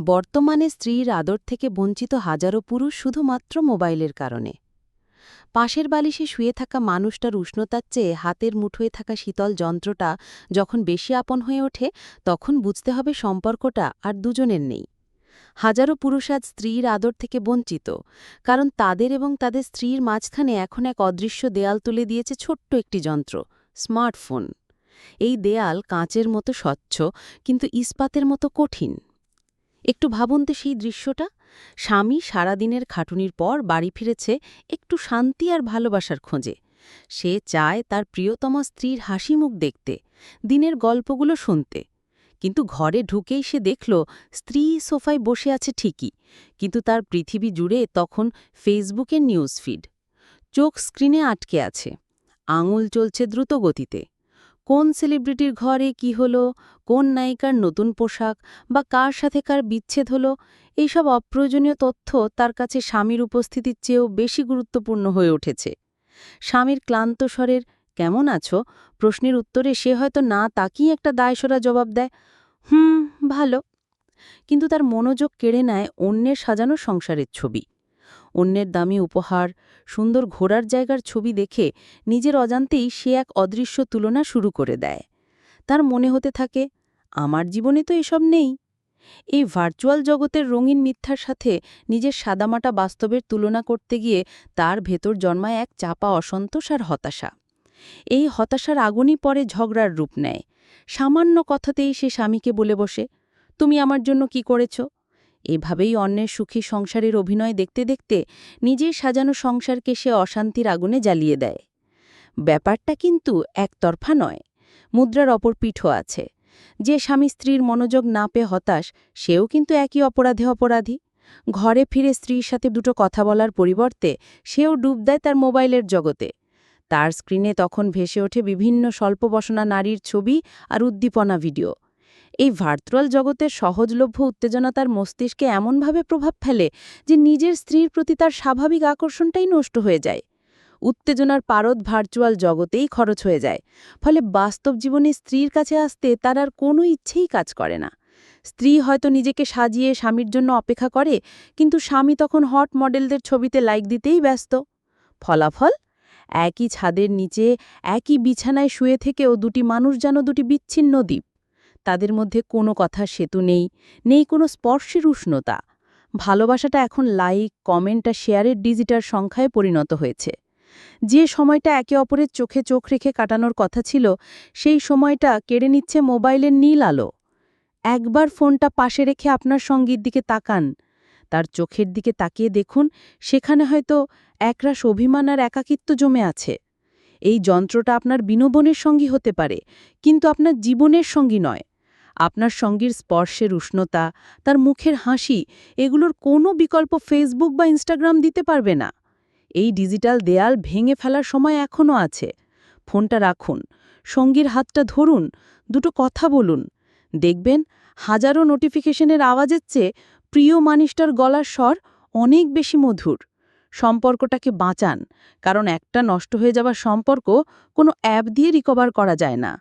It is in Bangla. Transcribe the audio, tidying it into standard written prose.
বর্তমানে স্ত্রীর আদর থেকে বঞ্চিত হাজারো পুরুষ শুধুমাত্র মোবাইলের কারণে। পাশের বালিশে শুয়ে থাকা মানুষটার উষ্ণতার চেয়ে হাতের মুঠোয় থাকা শীতল যন্ত্রটা যখন বেশি আপন হয়ে ওঠে, তখন বুঝতে হবে সম্পর্কটা আর দুজনের নেই। হাজারো পুরুষ আজ স্ত্রীর আদর থেকে বঞ্চিত, কারণ তাদের এবং তাদের স্ত্রীর মাঝখানে এখন এক অদৃশ্য দেয়াল তুলে দিয়েছে ছোট্ট একটি যন্ত্র, স্মার্টফোন। এই দেয়াল কাঁচের মতো স্বচ্ছ, কিন্তু ইস্পাতের মতো কঠিন। একটু ভাবুন তো সেই দৃশ্যটা। স্বামী সারাদিনের খাটুনির পর বাড়ি ফিরেছে একটু শান্তি আর ভালোবাসার খোঁজে। সে চায় তার প্রিয়তমা স্ত্রীর হাসি মুখ দেখতে, দিনের গল্পগুলো শুনতে। কিন্তু ঘরে ঢুকেই সে দেখল স্ত্রী সোফায় বসে আছে ঠিকই, কিন্তু তার পৃথিবী জুড়ে তখন ফেসবুকের নিউজ ফিড। চোখ স্ক্রিনে আটকে আছে, আঙুল চলছে দ্রুত গতিতে। কোন সেলিব্রিটির ঘরে কি হলো, কোন নায়িকার নতুন পোশাক, বা কার সাথে কার বিচ্ছেদ হলো, এইসব অপ্রয়োজনীয় তথ্য তার কাছে স্বামীর উপস্থিতির চেয়েও বেশি গুরুত্বপূর্ণ হয়ে উঠেছে। স্বামীর ক্লান্ত স্বরের "কেমন আছো?" প্রশ্নের উত্তরে সে হয়তো না তাকিয়ে একটা দায়সরা জবাব দেয়, হুম, ভালো। কিন্তু তার মনোযোগ কেড়ে নেয় অন্যের সাজানো সংসারের ছবি, অন্যের দামি উপহার, সুন্দর ঘোরার জায়গার ছবি দেখে নিজের অজান্তেই সে এক অদৃশ্য তুলনা শুরু করে দেয়। তার মনে হতে থাকে, আমার জীবনে তো এসব নেই। এই ভার্চুয়াল জগতের রঙিন মিথ্যার সাথে নিজের সাদামাটা বাস্তবের তুলনা করতে গিয়ে তার ভেতর জন্মায় এক চাপা অসন্তোষ আর হতাশা। এই হতাশার আগুনই পরে ঝগড়ার রূপ নেয়। সামান্য কথাতেই সে স্বামীকে বলে বসে, তুমি আমার জন্য কি করেছ? এভাবেই অন্যের সুখী সংসারের অভিনয় দেখতে দেখতে নিজের সাজানো সংসারকে সে অশান্তির আগুনে জ্বালিয়ে দেয়। ব্যাপারটা কিন্তু একতরফা নয়, মুদ্রার অপর পিঠও আছে। যে স্বামী স্ত্রীর মনোযোগ না পেয়ে হতাশ, সেও কিন্তু একই অপরাধে অপরাধী। ঘরে ফিরে স্ত্রীর সাথে দুটো কথা বলার পরিবর্তে সেও ডুব দেয় তার মোবাইলের জগতে। তার স্ক্রিনে তখন ভেসে ওঠে বিভিন্ন স্বল্পবসনা নারীর ছবি আর উদ্দীপনা ভিডিও। এই ভার্চুয়াল জগতের সহজলভ্য উত্তেজনা তার মস্তিষ্কে এমনভাবে প্রভাব ফেলে যে নিজের স্ত্রীর প্রতি তার স্বাভাবিক আকর্ষণটাই নষ্ট হয়ে যায়। উত্তেজনার পারদ ভার্চুয়াল জগতেই খরচ হয়ে যায়, ফলে বাস্তব জীবনে স্ত্রীর কাছে আসতে তার আর কোনো ইচ্ছেই কাজ করে না। স্ত্রী হয়তো নিজেকে সাজিয়ে স্বামীর জন্য অপেক্ষা করে, কিন্তু স্বামী তখন হট মডেলদের ছবিতে লাইক দিতেই ব্যস্ত। ফলাফল, একই ছাদের নিচে একই বিছানায় শুয়ে থেকেও দুটি মানুষ যেন দুটি বিচ্ছিন্ন দ্বীপ। তাদের মধ্যে কোনো কথার সেতু নেই, নেই কোনো স্পর্শের উষ্ণতা। ভালোবাসাটা এখন লাইক, কমেন্ট আর শেয়ারের ডিজিটাল সংখ্যায় পরিণত হয়েছে। যে সময়টা একে অপরের চোখে চোখ রেখে কাটানোর কথা ছিল, সেই সময়টা কেড়ে নিচ্ছে মোবাইলের নীল আলো। একবার ফোনটা পাশে রেখে আপনার সঙ্গীর দিকে তাকান, তার চোখের দিকে তাকিয়ে দেখুন, সেখানে হয়তো একরাশ অভিমান আর একাকিত্ব জমে আছে। এই যন্ত্রটা আপনার বিনোদনের সঙ্গী হতে পারে, কিন্তু আপনার জীবনের সঙ্গী নয়। আপনার সঙ্গীর স্পর্শের উষ্ণতা, তার মুখের হাসি, এগুলোর কোনো বিকল্প ফেসবুক বা ইনস্টাগ্রাম দিতে পারবে না। এই ডিজিটাল দেয়াল ভেঙে ফেলার সময় এখনও আছে। ফোনটা রাখুন, সঙ্গীর হাতটা ধরুন, দুটো কথা বলুন। দেখবেন হাজারো নোটিফিকেশনের আওয়াজের চেয়ে প্রিয় মানুষটার গলার স্বর অনেক বেশি মধুর। সম্পর্কটাকে বাঁচান, কারণ একটা নষ্ট হয়ে যাওয়া সম্পর্ক কোনো অ্যাপ দিয়ে রিকভার করা যায় না।